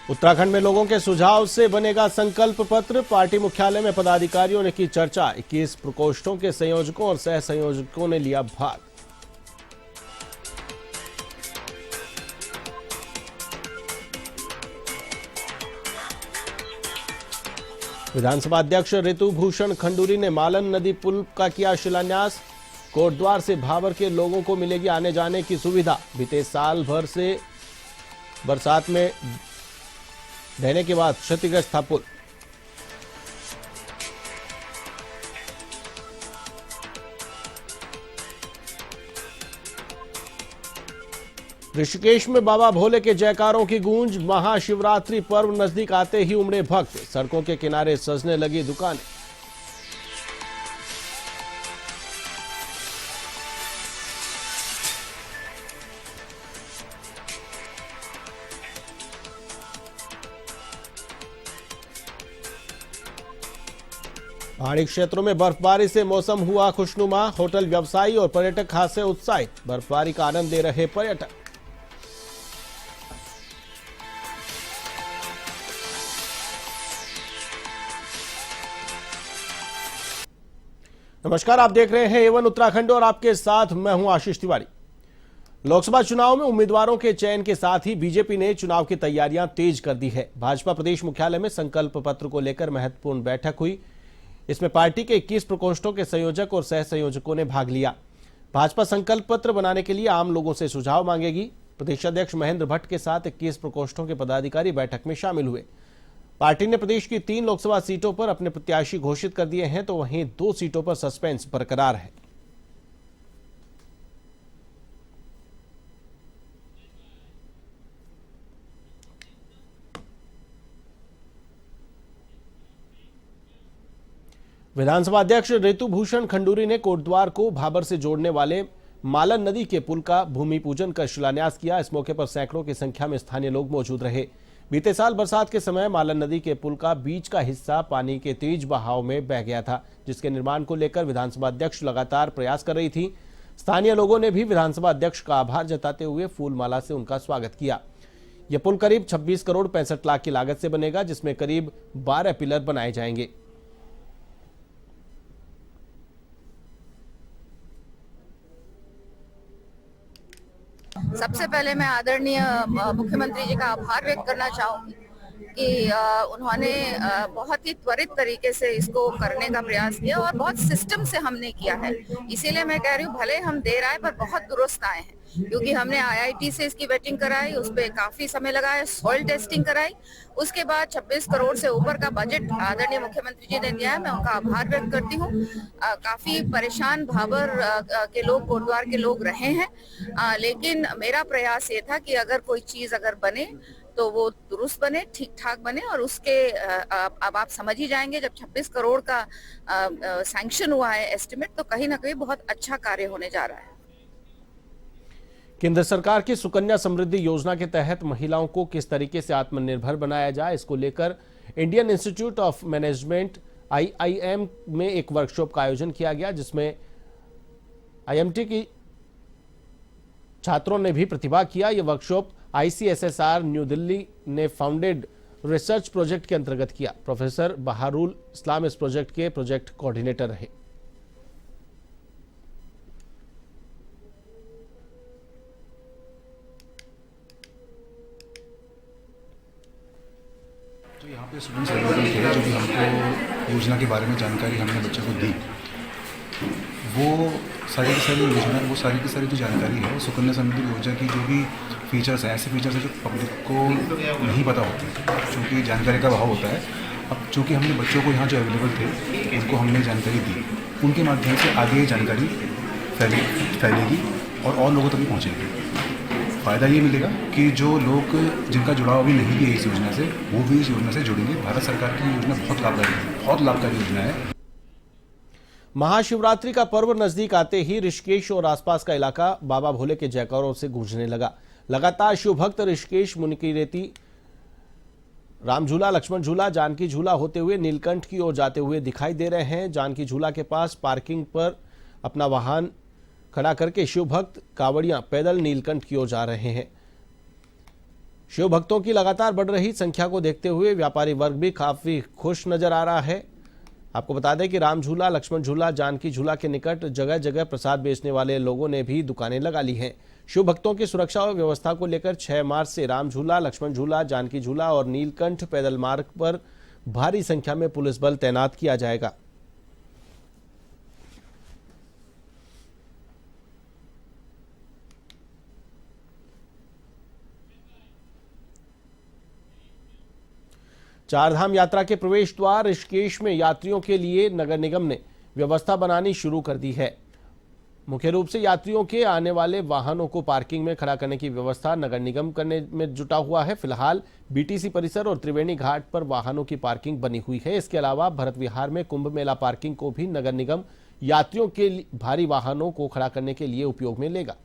उत्तराखंड में लोगों के सुझाव से बनेगा संकल्प पत्र। पार्टी मुख्यालय में पदाधिकारियों ने की चर्चा। 21 प्रकोष्ठों के संयोजकों और सह संयोजकों ने लिया भाग। विधानसभा अध्यक्ष ऋतुभूषण खंडूरी ने मालन नदी पुल का किया शिलान्यास। कोटद्वार से भाबर के लोगों को मिलेगी आने जाने की सुविधा। बीते साल भर से बरसात में ढहने के बाद क्षतिग्रस्त था पुल। ऋषिकेश में बाबा भोले के जयकारों की गूंज। महाशिवरात्रि पर्व नजदीक आते ही उमड़े भक्त। सड़कों के किनारे सजने लगी दुकानें। पहाड़ी क्षेत्रों में बर्फबारी से मौसम हुआ खुशनुमा। होटल व्यवसायी और पर्यटक खासे उत्साहित। बर्फबारी का आनंद ले रहे पर्यटक। नमस्कार, आप देख रहे हैं एवन उत्तराखंड और आपके साथ मैं हूं आशीष तिवारी। लोकसभा चुनाव में उम्मीदवारों के चयन के साथ ही बीजेपी ने चुनाव की तैयारियां तेज कर दी है। भाजपा प्रदेश मुख्यालय में संकल्प पत्र को लेकर महत्वपूर्ण बैठक हुई। इसमें पार्टी के 21 प्रकोष्ठों के संयोजक और सह संयोजकों ने भाग लिया। भाजपा संकल्प पत्र बनाने के लिए आम लोगों से सुझाव मांगेगी। प्रदेश अध्यक्ष महेंद्र भट्ट के साथ 21 प्रकोष्ठों के पदाधिकारी बैठक में शामिल हुए। पार्टी ने प्रदेश की 3 लोकसभा सीटों पर अपने प्रत्याशी घोषित कर दिए हैं, तो वहीं 2 सीटों पर सस्पेंस बरकरार है। विधानसभा अध्यक्ष ऋतुभूषण खंडूरी ने कोटद्वार को भाबर से जोड़ने वाले मालन नदी के पुल का भूमि पूजन कर शिलान्यास किया। इस मौके पर सैकड़ों की संख्या में स्थानीय लोग मौजूद रहे। बीते साल बरसात के समय मालन नदी के पुल का बीच का हिस्सा पानी के तेज बहाव में बह गया था, जिसके निर्माण को लेकर विधानसभा अध्यक्ष लगातार प्रयास कर रही थी। स्थानीय लोगों ने भी विधानसभा अध्यक्ष का आभार जताते हुए फूलमाला से उनका स्वागत किया। यह पुल करीब 26 करोड़ 65 लाख की लागत से बनेगा, जिसमें करीब 12 पिलर बनाए जाएंगे। सबसे पहले मैं आदरणीय मुख्यमंत्री जी का आभार व्यक्त करना चाहूंगी कि उन्होंने बहुत ही त्वरित तरीके से इसको करने का प्रयास किया और बहुत सिस्टम से हमने किया है। इसीलिए मैं कह रही हूँ, भले हम देर आए पर बहुत दुरुस्त आए हैं, क्योंकि हमने IIT से इसकी वेटिंग कराई, उस पर काफी समय लगाया, सॉइल टेस्टिंग कराई, उसके बाद 26 करोड़ से ऊपर का बजट आदरणीय मुख्यमंत्री जी ने दिया है। मैं उनका आभार व्यक्त करती हूँ। काफी परेशान भाबर के लोग, कोटद्वार के लोग रहे हैं, लेकिन मेरा प्रयास ये था कि अगर कोई चीज अगर बने तो वो दुरुस्त बने, ठीक ठाक बने। और उसके अब आप समझ ही जाएंगे, जब 26 करोड़ का सैंक्शन हुआ है एस्टिमेट, तो कहीं ना कहीं बहुत अच्छा कार्य होने जा रहा है। केंद्र सरकार की सुकन्या समृद्धि योजना के तहत महिलाओं को किस तरीके से आत्मनिर्भर बनाया जाए, इसको लेकर Indian institute of management IIM में एक वर्कशॉप का आयोजन किया गया, जिसमें IMT की छात्रों ने भी प्रतिभाग किया। यह वर्कशॉप ICSSR न्यू दिल्ली ने फाउंडेड रिसर्च प्रोजेक्ट के अंतर्गत किया। प्रोफेसर बहारुल इस्लाम इस प्रोजेक्ट के प्रोजेक्ट कोऑर्डिनेटर रहे। तो यहाँ पे स्टूडेंट्स अवेलेबल थे जो भी हमको योजना के बारे में जानकारी हमने बच्चों को दी। वो सारी की सारी योजना, वो सारी की सारी जो जानकारी है सुकन्या समृद्धि योजना की, जो भी फीचर्स हैं, ऐसे फीचर्स हैं जो पब्लिक को नहीं पता होते, क्योंकि जानकारी का अभाव होता है। अब चूँकि हमने बच्चों को यहाँ जो अवेलेबल थे उनको हमने जानकारी दी, उनके माध्यम से आगे ये जानकारी फैलेगी और लोगों तक भी पहुँचेगी। फ़ायदा ये मिलेगा कि जो लोग जिनका जुड़ाव अभी नहीं भी है इस योजना से, वो भी इस योजना से जुड़ेंगे। भारत सरकार की योजना बहुत लाभकारी योजना है। महाशिवरात्रि का पर्व नजदीक आते ही ऋषिकेश और आसपास का इलाका बाबा भोले के जयकारों से गूंजने लगा। लगातार शिव भक्त ऋषिकेश, मुनिकीरेती, राम झूला, लक्ष्मण झूला, जानकी झूला होते हुए नीलकंठ की ओर जाते हुए दिखाई दे रहे हैं। जानकी झूला के पास पार्किंग पर अपना वाहन खड़ा करके शिव भक्त कांवड़ियां पैदल नीलकंठ की ओर जा रहे हैं। शिव भक्तों की लगातार बढ़ रही संख्या को देखते हुए व्यापारी वर्ग भी काफी खुश नजर आ रहा है। आपको बता दें कि राम झूला, लक्ष्मण झूला, जानकी झूला के निकट जगह जगह प्रसाद बेचने वाले लोगों ने भी दुकानें लगा ली हैं। शिव भक्तों की सुरक्षा और व्यवस्था को लेकर 6 मार्च से राम झूला, लक्ष्मण झूला, जानकी झूला और नीलकंठ पैदल मार्ग पर भारी संख्या में पुलिस बल तैनात किया जाएगा। चारधाम यात्रा के प्रवेश द्वार ऋषिकेश में यात्रियों के लिए नगर निगम ने व्यवस्था बनानी शुरू कर दी है। मुख्य रूप से यात्रियों के आने वाले वाहनों को पार्किंग में खड़ा करने की व्यवस्था नगर निगम करने में जुटा हुआ है। फिलहाल बीटीसी परिसर और त्रिवेणी घाट पर वाहनों की पार्किंग बनी हुई है। इसके अलावा भरत विहार में कुंभ मेला पार्किंग को भी नगर निगम यात्रियों के भारी वाहनों को खड़ा करने के लिए उपयोग में लेगा।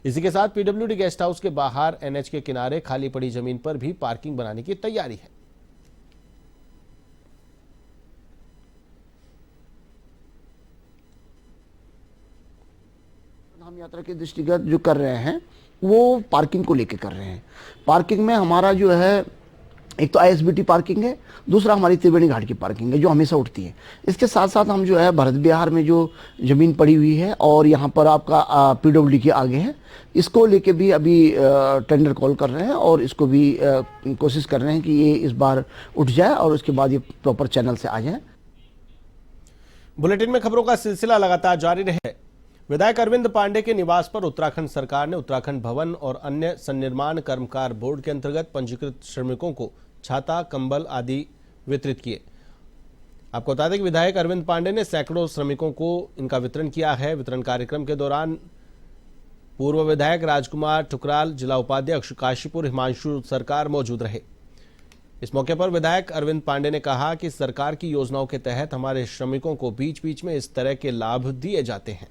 इसी के साथ पीडब्ल्यूडी गेस्ट हाउस के बाहर एनएच के किनारे खाली पड़ी जमीन पर भी पार्किंग बनाने की तैयारी है। हम यात्रा के दृष्टिगत जो कर रहे हैं वो पार्किंग को लेके कर रहे हैं। पार्किंग में हमारा जो है एक तो आईएसबीटी पार्किंग है, दूसरा हमारी त्रिवेणी घाट की पार्किंग है जो हमेशा उठती है। इसके साथ साथ हम जो है भरत विहार में जो ज़मीन पड़ी हुई है और यहाँ पर आपका पीडब्ल्यूडी के आगे है, इसको लेके भी अभी टेंडर कॉल कर रहे हैं और इसको भी कोशिश कर रहे हैं कि ये इस बार उठ जाए और उसके बाद ये प्रॉपर चैनल से आ जाए। बुलेटिन में खबरों का सिलसिला लगातार जारी रहे। विधायक अरविंद पांडे के निवास पर उत्तराखंड सरकार ने उत्तराखंड भवन और अन्य सन्निर्माण कर्मकार बोर्ड के अंतर्गत पंजीकृत श्रमिकों को छाता, कंबल आदि वितरित किए। आपको बता दें कि विधायक अरविंद पांडे ने सैकड़ों श्रमिकों को इनका वितरण किया है। वितरण कार्यक्रम के दौरान पूर्व विधायक राजकुमार ठुकराल, जिला उपाध्यक्ष काशीपुर हिमांशु सरकार मौजूद रहे। इस मौके पर विधायक अरविंद पांडे ने कहा कि सरकार की योजनाओं के तहत हमारे श्रमिकों को बीच बीच में इस तरह के लाभ दिए जाते हैं।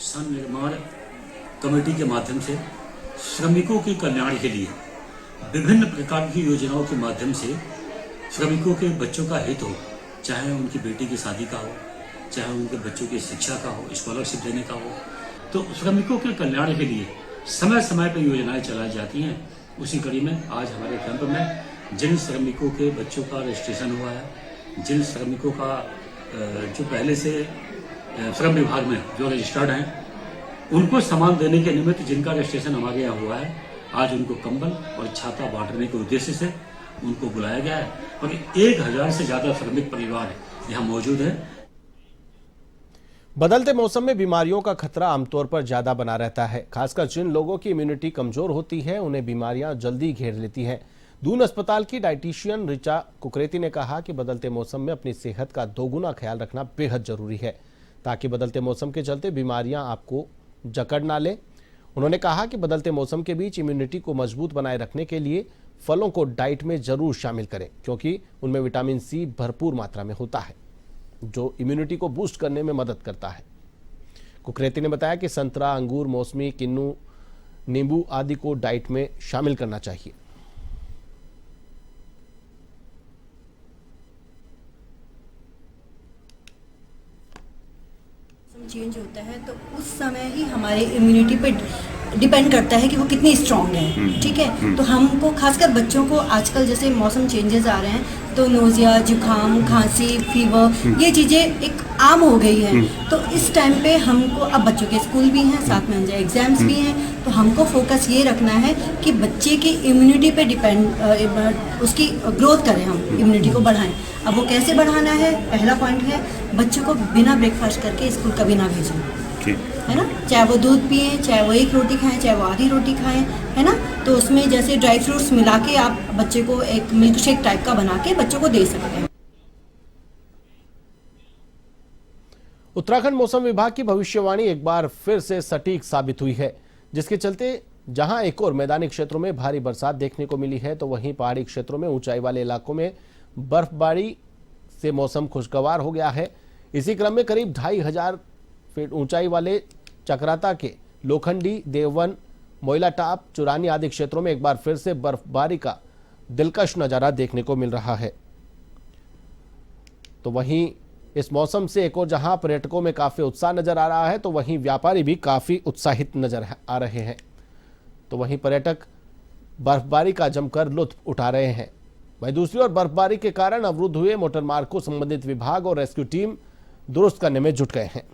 सन्निर्माण कमेटी के माध्यम से श्रमिकों के कल्याण के लिए विभिन्न प्रकार की योजनाओं के माध्यम से श्रमिकों के बच्चों का हित हो, चाहे उनकी बेटी की शादी का हो, चाहे उनके बच्चों की शिक्षा का हो, स्कॉलरशिप देने का हो, तो श्रमिकों के कल्याण के लिए समय समय पर योजनाएं चलाई जाती हैं। उसी कड़ी में आज हमारे कैंप में जिन श्रमिकों के बच्चों का रजिस्ट्रेशन हुआ है, जिन श्रमिकों का जो पहले से श्रम विभाग में जो रजिस्टर्ड हैं, उनको सामान देने के निमित्त जिनका रजिस्ट्रेशन हमारे यहाँ हुआ है, आज उनको कंबल और छाता बांटने के उद्देश्य से उनको बुलाया गया है और 1000 से ज्यादा श्रमिक परिवार यहाँ मौजूद है। बदलते मौसम में बीमारियों का खतरा आमतौर पर ज्यादा बना रहता है। खासकर जिन लोगों की इम्यूनिटी कमजोर होती है उन्हें बीमारियां जल्दी घेर लेती हैं। दून अस्पताल की डाइटिशियन ऋचा कुकरेती ने कहा कि बदलते मौसम में अपनी सेहत का दोगुना ख्याल रखना बेहद जरूरी है ताकि बदलते मौसम के चलते बीमारियां आपको जकड़ ना ले। उन्होंने कहा कि बदलते मौसम के बीच इम्यूनिटी को मजबूत बनाए रखने के लिए फलों को डाइट में जरूर शामिल करें क्योंकि उनमें विटामिन सी भरपूर मात्रा में होता है जो इम्यूनिटी को बूस्ट करने में मदद करता है। कुकरेती ने बताया कि संतरा, अंगूर, मौसमी, किन्नू, नींबू आदि को डाइट में शामिल करना चाहिए। चेंज होता है तो उस समय ही हमारे इम्यूनिटी पे डिपेंड करता है कि वो कितनी स्ट्रांग है। ठीक है, तो हमको खासकर बच्चों को आजकल जैसे मौसम चेंजेस आ रहे हैं तो नोजिया, जुकाम, खांसी, फीवर ये चीज़ें एक आम हो गई है। तो इस टाइम पे हमको, अब बच्चों के स्कूल भी हैं, साथ में एग्जाम्स भी हैं, तो हमको फोकस ये रखना है कि बच्चे की इम्यूनिटी पे डिपेंड उसकी ग्रोथ करें, हम इम्यूनिटी को बढ़ाएं। अब वो कैसे बढ़ाना है, पहला पॉइंट है बच्चों को बिना ब्रेकफास्ट करके स्कूल कभी ना भेजें, है ना। चाहे वो दूध पिए, चाहे वो एक रोटी खाएं, चाहे वो आधी रोटी खाएं, है ना। तो उसमें जैसे ड्राई फ्रूट्स मिला के आप बच्चे को एक मिल्क शेक टाइप का बना के बच्चों को दे सकते हैं। उत्तराखंड मौसम विभाग की भविष्यवाणी एक बार फिर से सटीक साबित हुई है, जिसके चलते जहां एक और मैदानी क्षेत्रों में भारी बरसात देखने को मिली है तो वहीं पहाड़ी क्षेत्रों में ऊंचाई वाले इलाकों में बर्फबारी से मौसम खुशगवार हो गया है। इसी क्रम में करीब 2500 फीट ऊंचाई वाले चक्राता के लोखंडी, देववन, मोइलाटाप, चुरानी आदि क्षेत्रों में एक बार फिर से बर्फबारी का दिलकश नजारा देखने को मिल रहा है। तो वहीं इस मौसम से एक और जहां पर्यटकों में काफी उत्साह नजर आ रहा है, तो वहीं व्यापारी भी काफी उत्साहित नजर आ रहे हैं। तो वहीं पर्यटक बर्फबारी का जमकर लुत्फ उठा रहे हैं। वहीं दूसरी ओर बर्फबारी के कारण अवरुद्ध हुए मोटर मार्ग को संबंधित विभाग और रेस्क्यू टीम दुरुस्त करने में जुट गए हैं।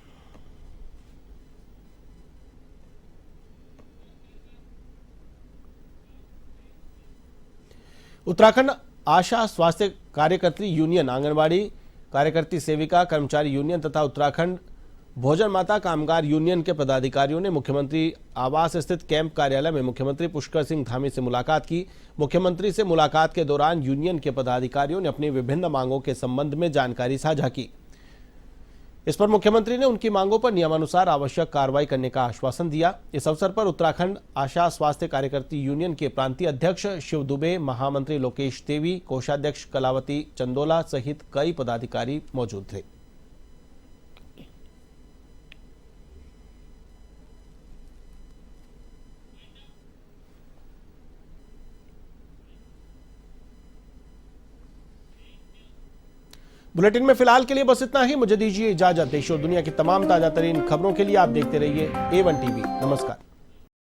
उत्तराखंड आशा स्वास्थ्य कार्यकर्त्री यूनियन, आंगनबाड़ी कार्यकर्ती सेविका कर्मचारी यूनियन तथा उत्तराखंड भोजन माता कामगार यूनियन के पदाधिकारियों ने मुख्यमंत्री आवास स्थित कैंप कार्यालय में मुख्यमंत्री पुष्कर सिंह धामी से मुलाकात की। मुख्यमंत्री से मुलाकात के दौरान यूनियन के पदाधिकारियों ने अपनी विभिन्न मांगों के संबंध में जानकारी साझा की। इस पर मुख्यमंत्री ने उनकी मांगों पर नियमानुसार आवश्यक कार्रवाई करने का आश्वासन दिया। इस अवसर पर उत्तराखंड आशा स्वास्थ्य कार्यकर्ती यूनियन के प्रांतीय अध्यक्ष शिव दुबे, महामंत्री लोकेश देवी, कोषाध्यक्ष कलावती चंदोला सहित कई पदाधिकारी मौजूद थे। बुलेटिन में फिलहाल के लिए बस इतना ही। मुझे दीजिए इजाजत। देश और दुनिया की तमाम ताजा तरीन खबरों के लिए आप देखते रहिए A1 टीवी। नमस्कार।